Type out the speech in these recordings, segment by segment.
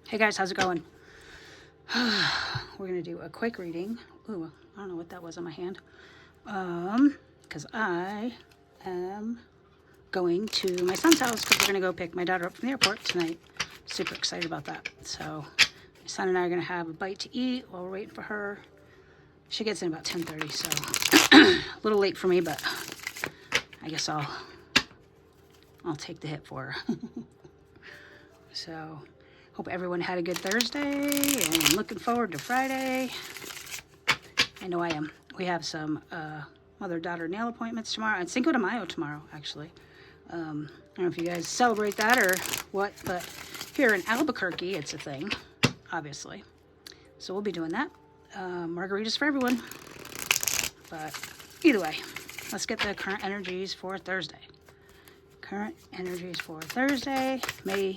Hey guys, how's it going? We're going to do a quick reading. Ooh, I don't know what that was on my hand. Because I am going to my son's house because we're going to go pick my daughter up from the airport tonight. Super excited about that. So my son and I are going to have a bite to eat while we're waiting for her. She gets in about 10:30, so a little late for me, but I guess I'll take the hit for her. So hope everyone had a good Thursday and I'm looking forward to Friday. I know I am. We have some mother-daughter nail appointments tomorrow and Cinco de Mayo tomorrow, actually. I don't know if you guys celebrate that or what, but here in Albuquerque, it's a thing, obviously. So we'll be doing that. Margaritas for everyone. But either way, let's get the current energies for Thursday. Current energies for Thursday, May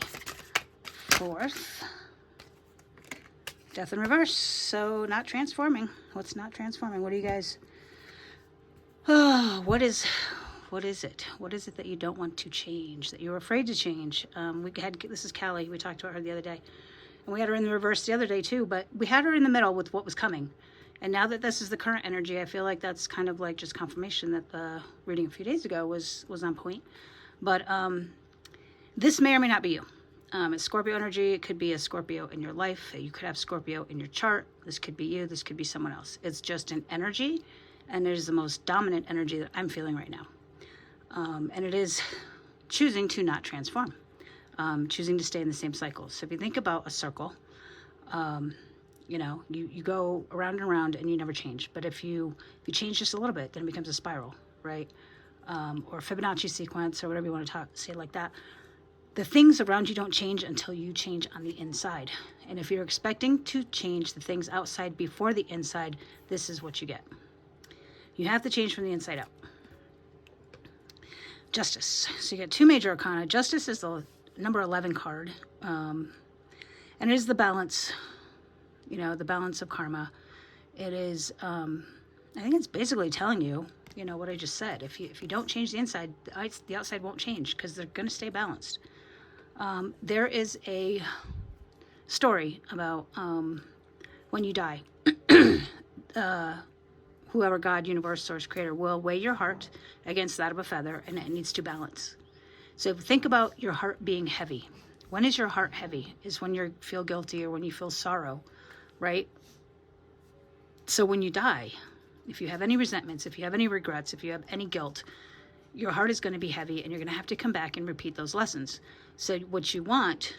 4th. Death in reverse. So not transforming. What's not transforming? What do you guys... Oh, what is it? What is it that you don't want to change? That you're afraid to change? This is Callie. We talked about her the other day. And we had her in the reverse the other day too, but we had her in the middle with what was coming. And now that this is the current energy, I feel like that's kind of like just confirmation that the reading a few days ago was on point. But this may or may not be you. It's Scorpio energy. It could be a Scorpio in your life. You could have Scorpio in your chart. This could be you. This could be someone else. It's just an energy, and it is the most dominant energy that I'm feeling right now. And it is choosing to not transform, choosing to stay in the same cycle. So if you think about a circle, you go around and around and you never change. But if you change just a little bit, then it becomes a spiral, right? Or Fibonacci sequence, or whatever you want to say like that. The things around you don't change until you change on the inside. And if you're expecting to change the things outside before the inside, this is what you get. You have to change from the inside out. Justice. So you get two major arcana. Justice is the number 11 card. And it is the balance, the balance of karma. It is, I think it's basically telling you, what I just said. If you don't change the inside, the outside won't change because they're going to stay balanced. There is a story about when you die, whoever God, universe, source, creator will weigh your heart against that of a feather, and it needs to balance. So think about your heart being heavy. When is your heart heavy? Is when you feel guilty or when you feel sorrow, right? So when you die, if you have any resentments, if you have any regrets, if you have any guilt, your heart is going to be heavy and you're going to have to come back and repeat those lessons. So what you want,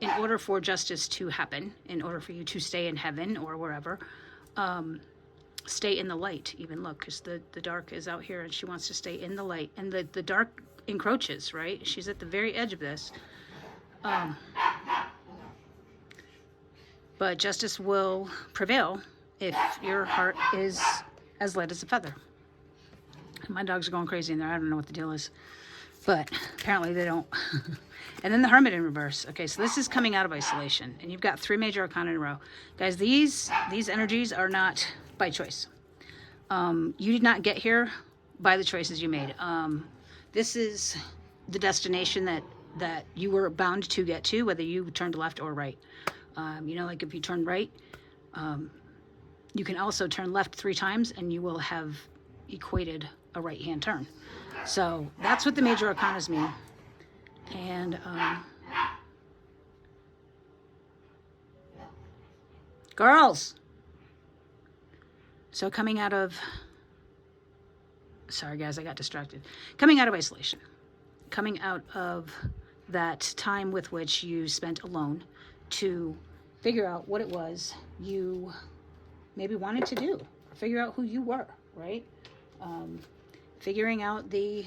in order for justice to happen, in order for you to stay in heaven or wherever, stay in the light. Even look, because the dark is out here and she wants to stay in the light. And the dark encroaches, right? She's at the very edge of this. But justice will prevail if your heart is as light as a feather. My dogs are going crazy in there. I don't know what the deal is. But apparently they don't. And then the Hermit in reverse. Okay, so this is coming out of isolation. And you've got three major arcana in a row. Guys, these energies are not by choice. You did not get here by the choices you made. This is the destination that you were bound to get to, whether you turned left or right. Like if you turn right, you can also turn left 3 times and you will have equated a right-hand turn. So that's what the major arcanas mean. And girls. So coming out of, sorry guys, I got distracted. Coming out of isolation. Coming out of that time with which you spent alone to figure out what it was you maybe wanted to do. Or figure out who you were, right? Figuring out the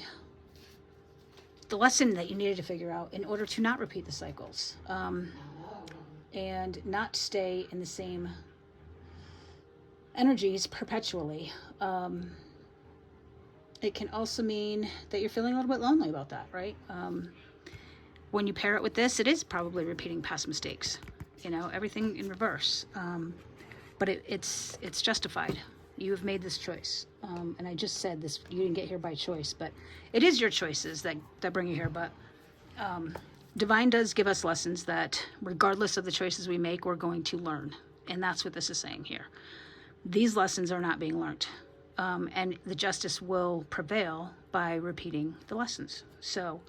lesson that you needed to figure out in order to not repeat the cycles. And not stay in the same energies perpetually. It can also mean that you're feeling a little bit lonely about that, right? When you pair it with this, it is probably repeating past mistakes. Everything in reverse. But it's justified. You have made this choice. And I just said this, you didn't get here by choice, but it is your choices that bring you here. But Divine does give us lessons that, regardless of the choices we make, we're going to learn. And that's what this is saying here. These lessons are not being learned. And the justice will prevail by repeating the lessons. So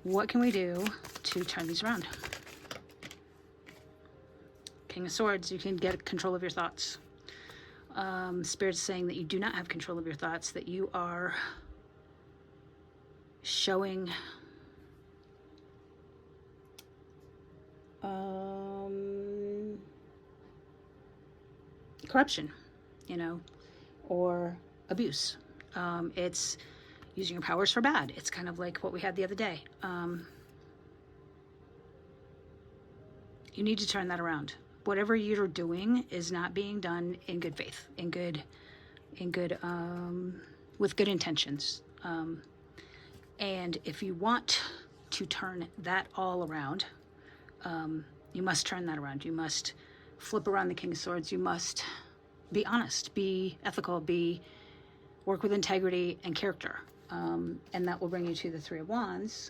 what can we do to turn these around? King of Swords, you can get control of your thoughts. Spirit's saying that you do not have control of your thoughts, that you are showing corruption, or abuse. It's using your powers for bad. It's kind of like what we had the other day. You need to turn that around. Whatever you're doing is not being done in good faith, with good intentions. And if you want to turn that all around, you must turn that around. You must flip around the King of Swords. You must be honest, be ethical, work with integrity and character. And that will bring you to the Three of Wands,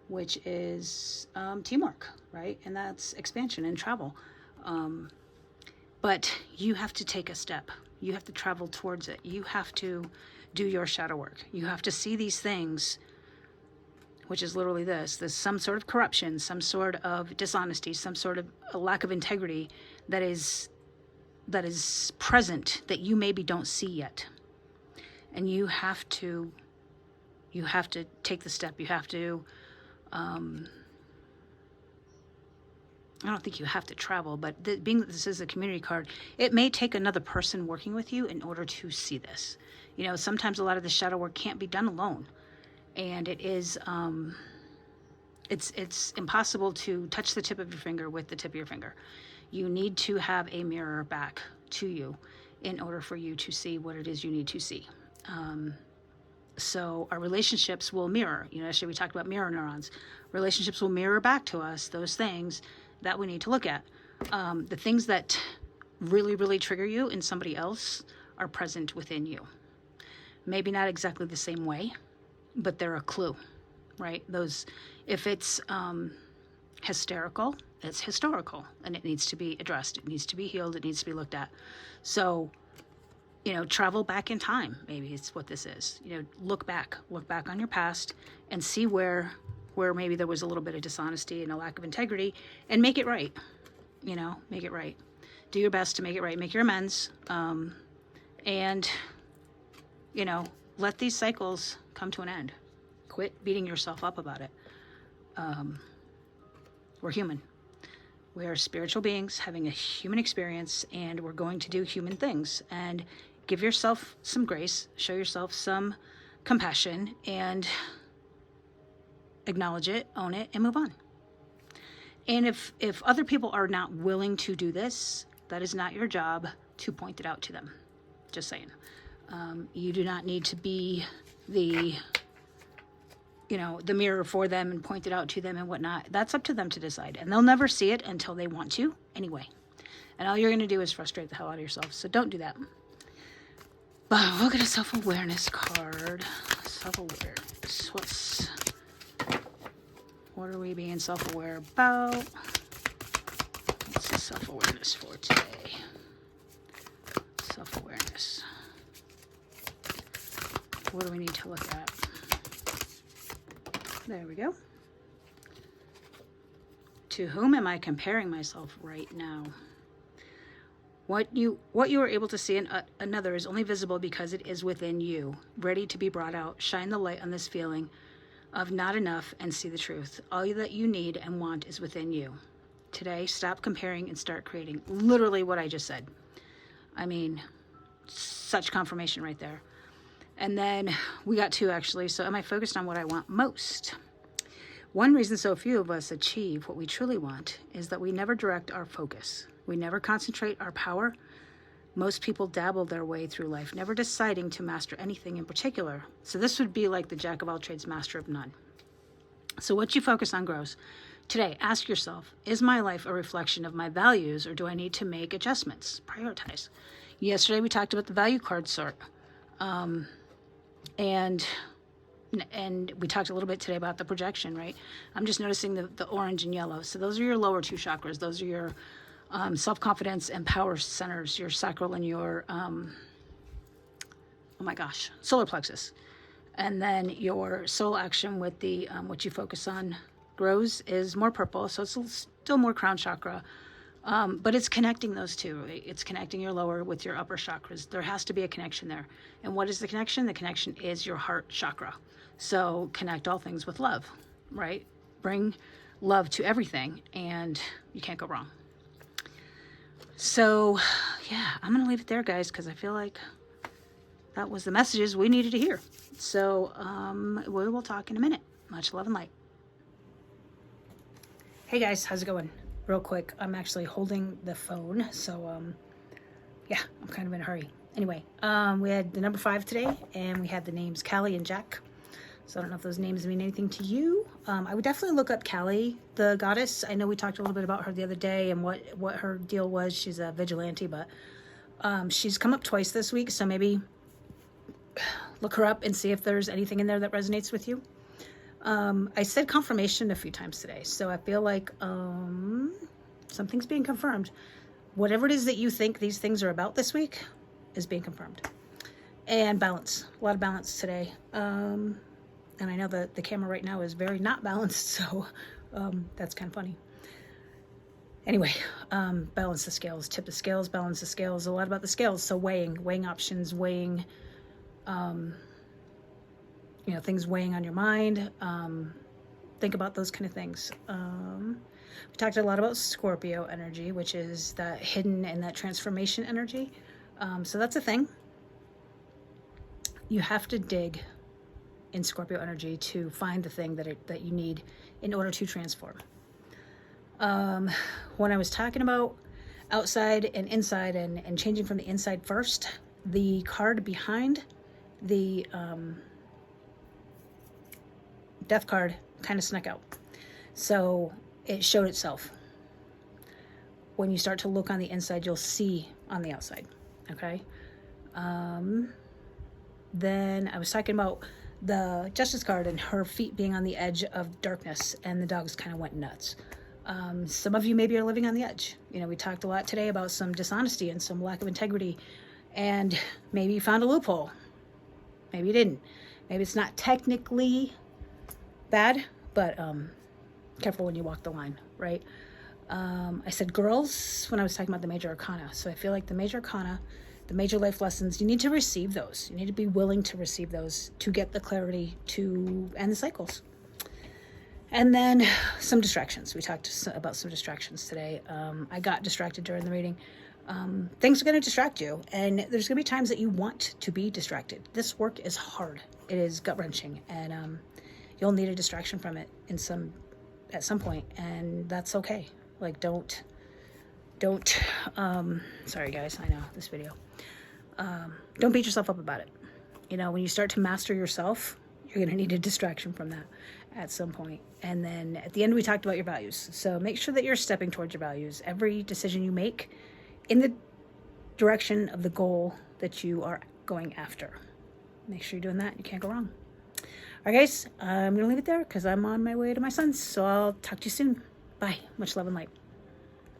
which is teamwork, right? And that's expansion and travel. But you have to take a step. You have to travel towards it. You have to do your shadow work. You have to see these things, which is literally this. There's some sort of corruption, some sort of dishonesty, some sort of a lack of integrity that is present that you maybe don't see yet. And you have to take the step. You have to, I don't think you have to travel, but being that this is a community card, it may take another person working with you in order to see this. Sometimes a lot of the shadow work can't be done alone. And it is, it's impossible to touch the tip of your finger with the tip of your finger. You need to have a mirror back to you in order for you to see what it is you need to see. So our relationships will mirror. Yesterday we talked about mirror neurons. Relationships will mirror back to us those things that we need to look at. The things that really, really trigger you in somebody else are present within you. Maybe not exactly the same way, but they're a clue, right? If it's hysterical, it's historical, and it needs to be addressed. It needs to be healed. It needs to be looked at. So, travel back in time. Maybe it's what this is. Look back on your past and see where maybe there was a little bit of dishonesty and a lack of integrity, and make it right. Make it right. Do your best to make it right. Make your amends. And let these cycles come to an end. Quit beating yourself up about it. We're human. We are spiritual beings having a human experience, and we're going to do human things. And give yourself some grace, show yourself some compassion, and acknowledge it, own it, and move on. And if other people are not willing to do this, that is not your job to point it out to them. Just saying. You do not need to be the mirror for them and point it out to them and whatnot. That's up to them to decide. And they'll never see it until they want to anyway. And all you're going to do is frustrate the hell out of yourself. So don't do that. But look at a self-awareness card. Self-awareness. What are we being self-aware about? What's the self-awareness for today? Self-awareness. What do we need to look at? There we go. To whom am I comparing myself right now? What you are able to see in another is only visible because it is within you, ready to be brought out. Shine the light on this feeling of not enough and see the truth. All that you need and want is within you. Today, stop comparing and start creating. Literally what I just said. I mean, such confirmation right there. And then we got two, actually. So am I focused on what I want most? One reason so few of us achieve what we truly want is that we never direct our focus. We never concentrate our power. Most people dabble their way through life, never deciding to master anything in particular. So this would be like the jack of all trades, master of none. So what you focus on grows. Today, ask yourself, is my life a reflection of my values, or do I need to make adjustments? Prioritize. Yesterday we talked about the value card sort. And And we talked a little bit today about the projection, right? I'm just noticing the orange and yellow. So those are your lower two chakras. Those are your self-confidence and power centers, your sacral and your, oh my gosh, solar plexus. And then your soul action with the, what you focus on grows is more purple. So it's still more crown chakra. But it's connecting those two, right? It's connecting your lower with your upper chakras. There has to be a connection there. And what is the connection? The connection is your heart chakra. So connect all things with love, right? Bring love to everything and you can't go wrong. So yeah, I'm going to leave it there, guys, because I feel like that was the messages we needed to hear. So we will talk in a minute. Much love and light. Hey guys, how's it going? Real quick, I'm actually holding the phone, so yeah, I'm kind of in a hurry. Anyway, we had the number 5 today, and we had the names Callie and Jack. So I don't know if those names mean anything to you. I would definitely look up Callie, the goddess. I know we talked a little bit about her the other day and what her deal was. She's a vigilante, but she's come up twice this week, so maybe look her up and see if there's anything in there that resonates with you. I said confirmation a few times today, so I feel like something's being confirmed. Whatever it is that you think these things are about this week is being confirmed. And balance. A lot of balance today. And I know that the camera right now is very not balanced, so that's kind of funny. Anyway, balance the scales, tip the scales, balance the scales. A lot about the scales. So weighing options, weighing... you know, things weighing on your mind. Think about those kind of things. We talked a lot about Scorpio energy, which is that hidden and that transformation energy. So that's a thing. You have to dig in Scorpio energy to find the thing that you need in order to transform. When I was talking about outside and inside and changing from the inside first, the card behind the death card kind of snuck out. So it showed itself. When you start to look on the inside, you'll see on the outside. Okay. Then I was talking about the Justice card and her feet being on the edge of darkness, and the dogs kind of went nuts. Some of you maybe are living on the edge. You know, we talked a lot today about some dishonesty and some lack of integrity, and maybe you found a loophole. Maybe you didn't. Maybe it's not technically bad, but careful when you walk the line, right? I said girls when I was talking about the major arcana. So I feel like the major arcana, the major life lessons, you need to receive those. You need to be willing to receive those to get the clarity to end the cycles. And then some distractions. We talked about some distractions today. I got distracted during the reading. Things are going to distract you, and there's going to be times that you want to be distracted. This work is hard. It is gut-wrenching, and you'll need a distraction from it at some point, and that's okay. Like, don't sorry guys, I know this video. Don't beat yourself up about it. You know, when you start to master yourself, you're going to need a distraction from that at some point. And then at the end, we talked about your values. So make sure that you're stepping towards your values. Every decision you make in the direction of the goal that you are going after. Make sure you're doing that. You can't go wrong. All right, guys, I'm going to leave it there because I'm on my way to my son's. So I'll talk to you soon. Bye. Much love and light.